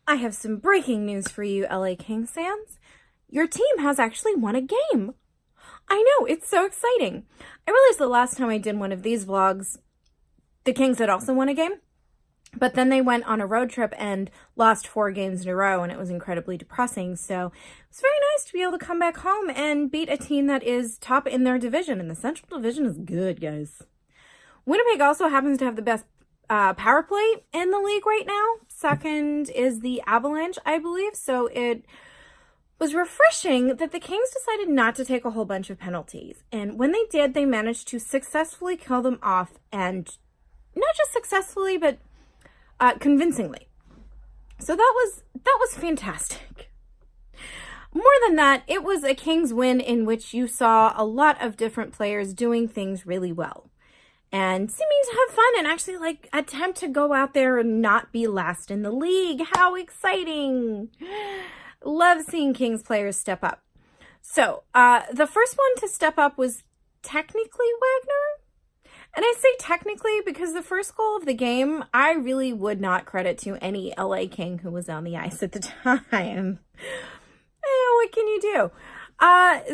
I have some breaking news for you, LA Kings fans. Your team has actually won a game. I know, it's so exciting. I realized the last time I did one of these vlogs, the Kings had also won a game, but then they went on a road trip and lost 4 games in a row, and it was incredibly depressing. So it's very nice to be able to come back home and beat a team that is top in their division, and the Central Division is good, guys. Winnipeg also happens to have the best power play in the league right now. Second is the Avalanche, I believe. So it was refreshing that the Kings decided not to take a whole bunch of penalties. And when they did, they managed to successfully kill them off. And not just successfully, but convincingly. So that was fantastic. More than that, it was a Kings win in which you saw a lot of different players doing things really well and seeming to have fun and actually attempt to go out there and not be last in the league. How exciting! Love seeing Kings players step up. So the first one to step up was technically Wagner. And I say technically because the first goal of the game, I really would not credit to any LA King who was on the ice at the time. What can you do?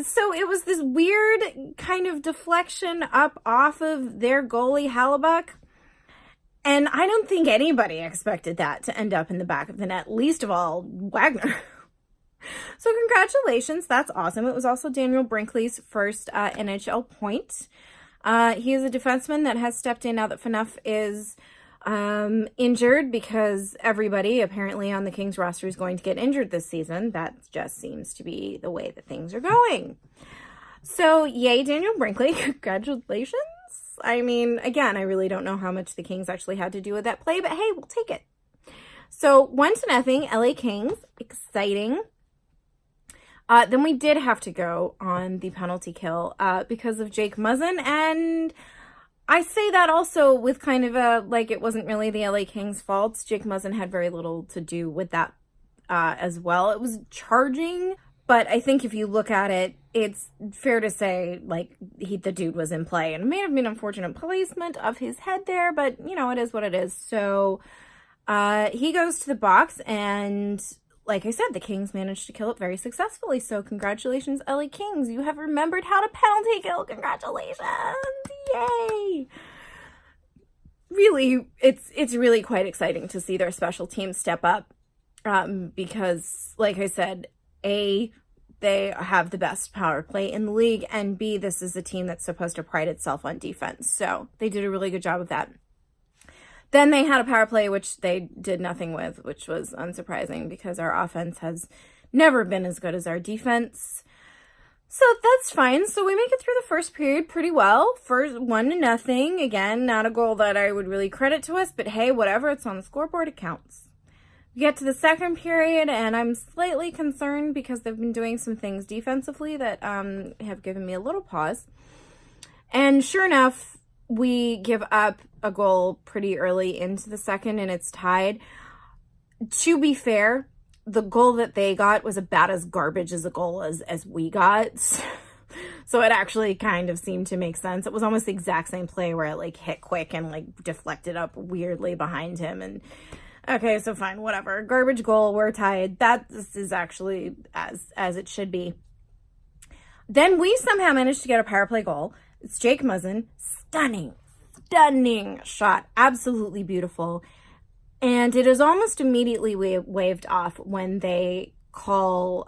So it was this weird kind of deflection up off of their goalie, Hellebuyck. And I don't think anybody expected that to end up in the back of the net, least of all Wagner. So congratulations, that's awesome. It was also Daniel Brinkley's first NHL point. He is a defenseman that has stepped in now that Phaneuf is injured, because everybody apparently on the Kings roster is going to get injured this season. That just seems to be the way that things are going. So yay, Daniel Brinkley. Congratulations. I mean, again, I really don't know how much the Kings actually had to do with that play, but hey, we'll take it. So 1-0, LA Kings. Exciting. Then we did have to go on the penalty kill because of Jake Muzzin, and I say that also with kind of it wasn't really the LA Kings' fault. Jake Muzzin had very little to do with that as well. It was charging, but I think if you look at it, it's fair to say, the dude was in play. And it may have been unfortunate placement of his head there, but, it is what it is. So he goes to the box, and like I said, the Kings managed to kill it very successfully. So congratulations, LA Kings. You have remembered how to penalty kill. Congratulations. Yay. Really, it's really quite exciting to see their special teams step up because, like I said, A, they have the best power play in the league, and B, this is a team that's supposed to pride itself on defense. So they did a really good job of that. Then they had a power play, which they did nothing with, which was unsurprising because our offense has never been as good as our defense. So that's fine. So we make it through the first period pretty well. First 1-0. Again, not a goal that I would really credit to us, but hey, whatever. It's on the scoreboard. It counts. We get to the second period, and I'm slightly concerned because they've been doing some things defensively that have given me a little pause. And sure enough, we give up a goal pretty early into the second, and it's tied. To be fair, the goal that they got was about as garbage as a goal as we got. So it actually kind of seemed to make sense. It was almost the exact same play where it hit quick and deflected up weirdly behind him. And okay, so fine, whatever. Garbage goal, we're tied. That is actually as it should be. Then we somehow managed to get a power play goal. It's Jake Muzzin. Stunning shot. Absolutely beautiful. And it is almost immediately waved off when they call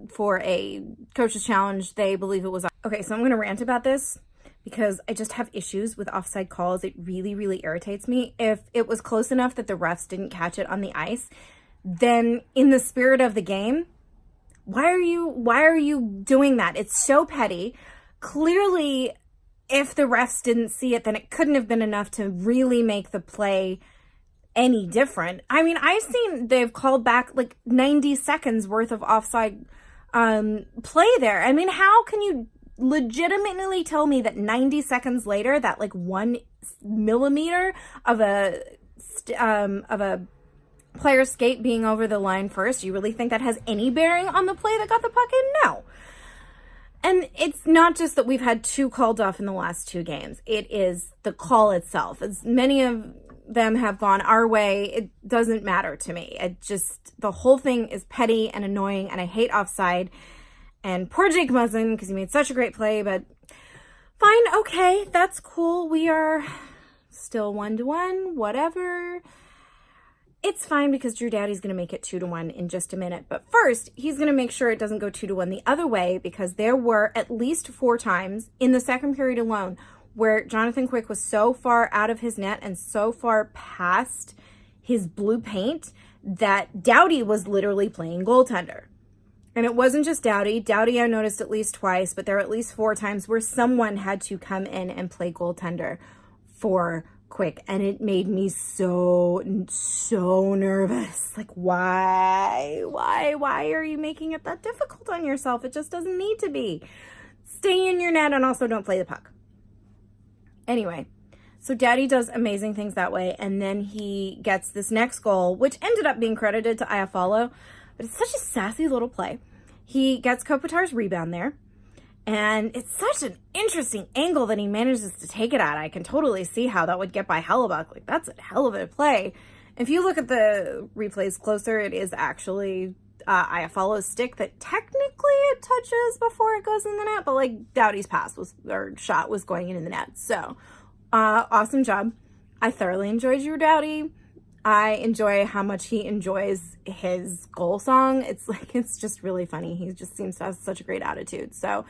for a coach's challenge. They believe it was... Okay, so I'm going to rant about this because I just have issues with offside calls. It really, really irritates me. If it was close enough that the refs didn't catch it on the ice, then in the spirit of the game, why are you doing that? It's so petty. Clearly, if the refs didn't see it, then it couldn't have been enough to really make the play any different. I mean, I've seen they've called back 90 seconds worth of offside play there. I mean, how can you legitimately tell me that 90 seconds later, that 1 millimeter of a player's skate being over the line first, you really think that has any bearing on the play that got the puck in? No. And it's not just that we've had 2 called off in the last 2 games. It is the call itself. As many of them have gone our way, it doesn't matter to me. The whole thing is petty and annoying, and I hate offside. And poor Jake Muzzin, because he made such a great play, but fine, okay, that's cool. We are still 1-1, whatever. It's fine because Drew Doughty's going to make it 2-1 in just a minute. But first, he's going to make sure it doesn't go 2-1 the other way, because there were at least 4 times in the second period alone where Jonathan Quick was so far out of his net and so far past his blue paint that Doughty was literally playing goaltender. And it wasn't just Doughty. Doughty I noticed at least twice, but there were at least 4 times where someone had to come in and play goaltender for Quick. And it made me so nervous. Like, why are you making it that difficult on yourself? It just doesn't need to be. Stay in your net and also don't play the puck. Anyway, so Doughty does amazing things that way. And then he gets this next goal, which ended up being credited to Iafallo. But it's such a sassy little play. He gets Kopitar's rebound there. And it's such an interesting angle that he manages to take it at. I can totally see how that would get by Hellebuyck. Like, that's a hell of a play. If you look at the replays closer, it is actually Iafallo's stick that technically it touches before it goes in the net. But, like, Doughty's shot was going in the net. So, awesome job. I thoroughly enjoyed Drew Doughty. I enjoy how much he enjoys his goal song. It's just really funny. He just seems to have such a great attitude. So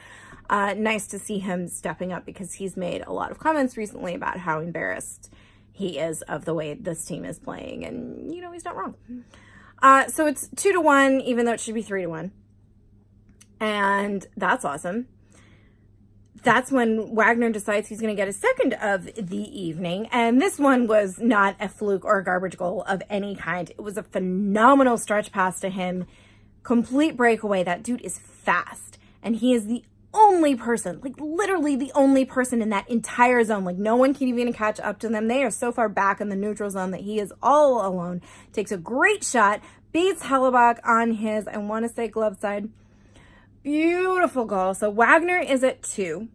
nice to see him stepping up, because he's made a lot of comments recently about how embarrassed he is of the way this team is playing. And, you know, he's not wrong. So it's 2-1, even though it should be 3-1. And that's awesome. That's when Wagner decides he's going to get a second of the evening. And this one was not a fluke or a garbage goal of any kind. It was a phenomenal stretch pass to him. Complete breakaway. That dude is fast. And he is the only person, like literally the only person in that entire zone. Like, no one can even catch up to them. They are so far back in the neutral zone that he is all alone. Takes a great shot. Beats Hellebuyck on his, I want to say, glove side. Beautiful goal. So Wagner is at 2.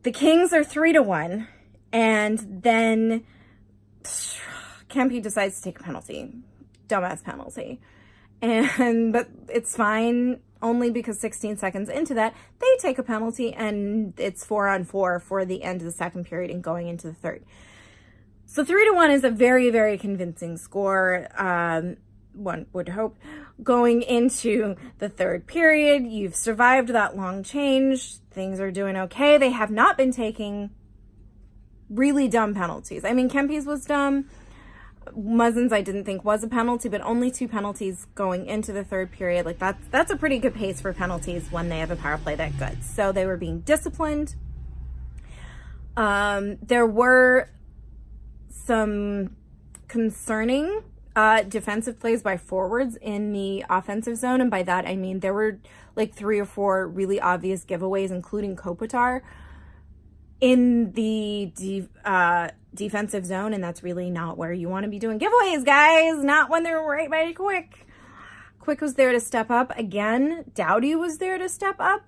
The Kings are 3-1. And then Kempe decides to take a penalty. Dumbass penalty. But it's fine, only because 16 seconds into that, they take a penalty, and it's 4-on-4 for the end of the second period and going into the third. So 3-1 is a very, very convincing score. One would hope. Going into the third period, you've survived that long change. Things are doing okay. They have not been taking really dumb penalties. I mean, Kempe's was dumb. Muzzin's I didn't think was a penalty, but only 2 penalties going into the third period. Like, that's a pretty good pace for penalties when they have a power play that good. So they were being disciplined. There were some concerning defensive plays by forwards in the offensive zone. And by that, I mean, there were like 3 or 4 really obvious giveaways, including Kopitar, in the defensive zone. And that's really not where you want to be doing giveaways, guys. Not when they're right by Quick. Quick was there to step up. Again, Doughty was there to step up.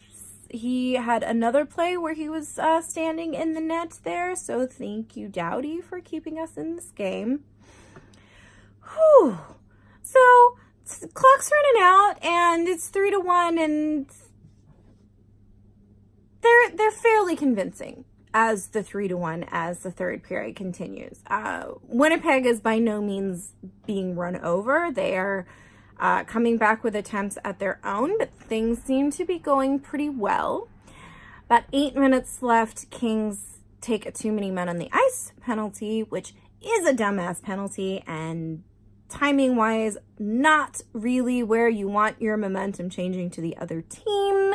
He had another play where he was standing in the net there. So thank you, Doughty, for keeping us in this game. Whew. So clock's running out, and it's 3-1, and they're fairly convincing as the 3-1 as the third period continues. Winnipeg is by no means being run over. They are coming back with attempts at their own, but things seem to be going pretty well. About 8 minutes left. Kings take a too many men on the ice penalty, which is a dumbass penalty, and timing wise, not really where you want your momentum changing to the other team.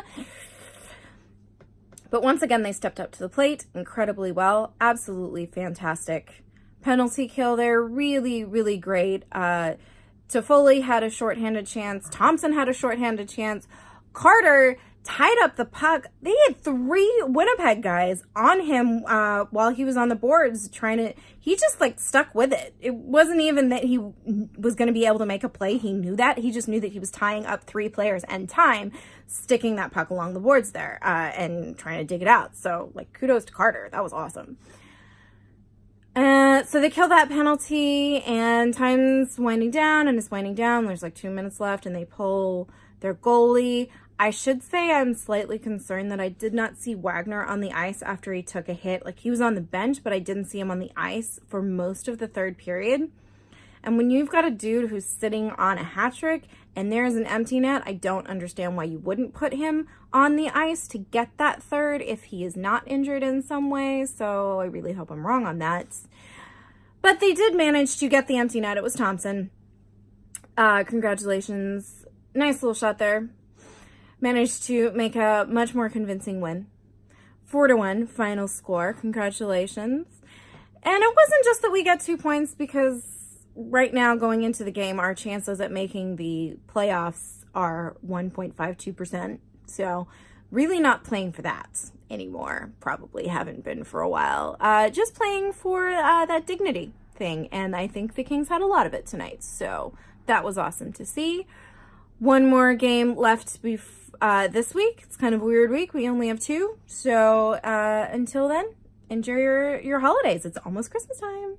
But once again, they stepped up to the plate incredibly well. Absolutely fantastic penalty kill there. Really, really great. Toffoli had a shorthanded chance. Thompson had a shorthanded chance. Carter tied up the puck. They had 3 Winnipeg guys on him while he was on the boards he just like stuck with it. It wasn't even that he was going to be able to make a play. He knew that. He just knew that he was tying up 3 players and time, sticking that puck along the boards there and trying to dig it out. So like, kudos to Carter. That was awesome. So they kill that penalty, and time's winding down, and it's winding down. There's like 2 minutes left, and they pull their goalie. I should say I'm slightly concerned that I did not see Wagner on the ice after he took a hit. Like, he was on the bench, but I didn't see him on the ice for most of the third period. And when you've got a dude who's sitting on a hat trick and there's an empty net, I don't understand why you wouldn't put him on the ice to get that third if he is not injured in some way. So I really hope I'm wrong on that. But they did manage to get the empty net. It was Thompson. Congratulations. Nice little shot there. Managed to make a much more convincing win. 4-1 final score. Congratulations. And it wasn't just that we get 2 points, because right now, going into the game, our chances at making the playoffs are 1.52%. So really not playing for that anymore. Probably haven't been for a while. Just playing for that dignity thing. And I think the Kings had a lot of it tonight. So that was awesome to see. One more game left this week. It's kind of a weird week. We only have 2. So until then, enjoy your holidays. It's almost Christmas time.